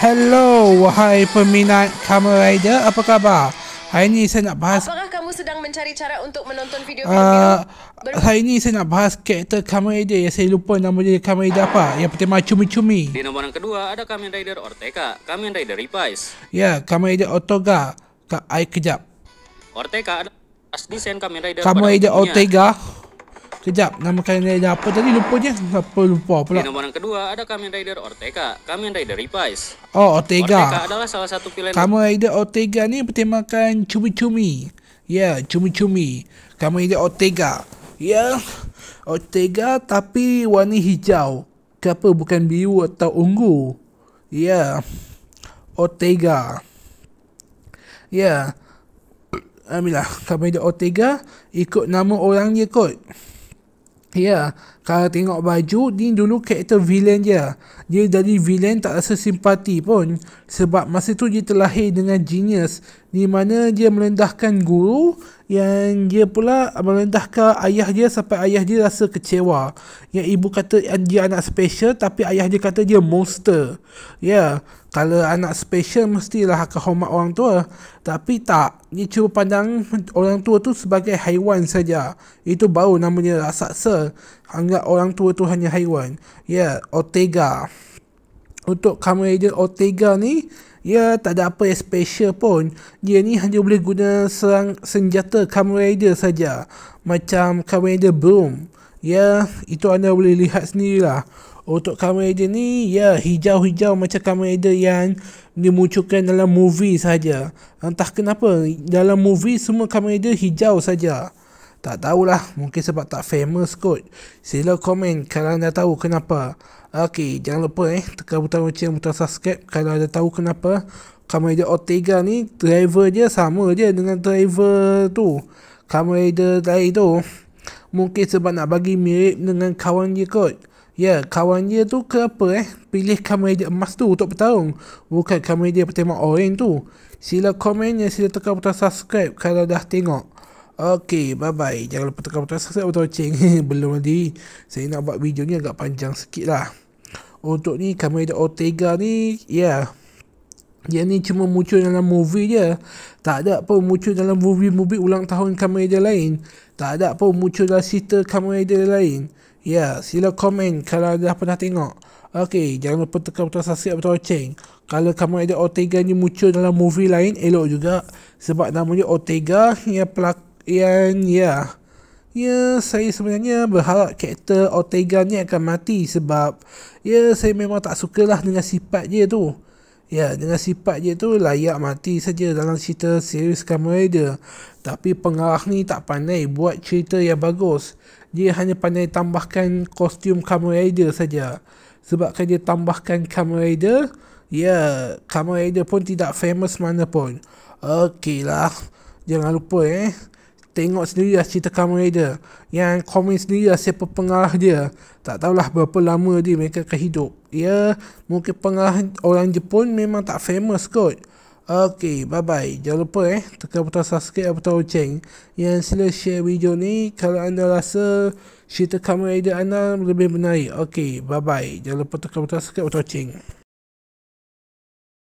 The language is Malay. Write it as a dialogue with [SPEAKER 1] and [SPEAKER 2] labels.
[SPEAKER 1] Hello, wahai peminat Kamen Rider, apa khabar? Hari ini saya nak bahas...
[SPEAKER 2] Apakah kamu sedang mencari cara untuk menonton video-film biru?
[SPEAKER 1] Hari ini saya nak bahas karakter Kamen Rider yang saya lupa nama dia Kamen Rider apa. Yang pertama Cumi-Cumi.
[SPEAKER 3] Di nomor yang kedua ada Kamen Rider Ortega, Kamen Rider Reprise.
[SPEAKER 1] Ya, Kamen Rider Ortega. Kejap.
[SPEAKER 3] Ortega adalah desain Kamen Rider
[SPEAKER 1] Kamen
[SPEAKER 3] pada
[SPEAKER 1] Rider
[SPEAKER 3] umumnya.
[SPEAKER 1] Ortega. Kejap, nama Kamen Rider apa tadi? Lupa
[SPEAKER 3] Di
[SPEAKER 1] pula.
[SPEAKER 3] nomor yang kedua ada Kamen Rider Ortega, Kamen Rider Reprise.
[SPEAKER 1] Oh, Ortega.
[SPEAKER 3] Ortega adalah salah satu pilihan.
[SPEAKER 1] Kamen Rider Ortega ni bertemakan Cumi-Cumi. Ya, Cumi-Cumi. Kamen Rider Ortega. Ya, Ortega tapi warna hijau. Kenapa bukan biru atau ungu? Ya, Ortega. Ya, Alhamdulillah, Kamen Rider Ortega ikut nama orangnya kot. Ya, kalau tengok baju, ni dulu karakter villain dia. Dia jadi villain tak rasa simpati pun. Sebab masa tu dia terlahir dengan genius. Di mana dia merendahkan guru, yang dia pula merendahkan ayah dia sampai ayah dia rasa kecewa. Yang ibu kata dia anak special, tapi ayah dia kata dia monster. Ya, kalau anak special mestilah akan hormat orang tua. Tapi tak, dia cuba pandang orang tua tu sebagai haiwan saja. Itu baru namanya raksasa. Anggap orang tua tu hanya haiwan. Ya, Ortega. Untuk Kamen Rider Ortega ni, ya tak ada apa yang special pun. Dia ni hanya boleh guna senjata Kamen Rider saja. Macam Kamen Rider Broom. Ya, itu anda boleh lihat sendirilah. Untuk Kamen Rider ni, ya hijau-hijau macam Kamen Rider yang dimunculkan dalam movie saja. Entah kenapa, dalam movie semua Kamen Rider hijau saja. Tak tahulah, mungkin sebab tak famous kot. Sila komen kalau anda tahu kenapa. Okey, jangan lupa tekan butang lonceng, butang subscribe kalau anda tahu kenapa Kamen Rider Ortega ni driver dia sama je dengan driver tu Kamen Rider lain tu. Mungkin sebab nak bagi mirip dengan kawan dia kot. Ya, kawan dia tu kenapa pilih Kamen Rider emas tu untuk bertarung, bukan Kamen Rider bertema orange tu. Sila komen, sila tekan butang subscribe kalau dah tengok. Okey, bye-bye. Jangan lupa tekan butang subscribe, butang lonceng. Belum lagi. Saya nak buat video ni agak panjang sikit lah. Untuk ni, Kamen Rider Ortega ni, ya, dia ni cuma muncul dalam movie je. Tak ada pun muncul dalam movie-movie ulang tahun Kamen Rider lain. Tak ada pun muncul dalam cerita Kamen Rider lain. Ya, sila komen kalau dah pernah tengok. Okey, jangan lupa tekan butang subscribe, butang lonceng. Kalau Kamen Rider Ortega ni muncul dalam movie lain, elok juga. Sebab namanya Ortega, ya, saya sebenarnya berharap karakter Ortega ni akan mati. Sebab, ya, saya memang tak sukalah dengan sifat dia tu. Ya, dengan sifat dia tu layak mati saja dalam cerita series Kamen Rider. Tapi pengarah ni tak pandai buat cerita yang bagus. Dia hanya pandai tambahkan kostum Kamen Rider saja. Sebabkan dia tambahkan Kamen Rider, ya, Kamen Rider pun tidak famous mana pun. Okey lah, jangan lupa tengok sendirilah cerita Kamen Rider. Yang komen sendirilah siapa pengarah dia. Tak tahulah berapa lama dia mereka akan hidup. Ya, mungkin pengarah orang Jepun memang tak famous kot. Okey, bye-bye. Jangan lupa tekan butang subscribe, butang lonceng. Yang sila share video ni kalau anda rasa cerita Kamen Rider anda lebih menarik. Okey, bye-bye. Jangan lupa tekan butang subscribe, butang lonceng.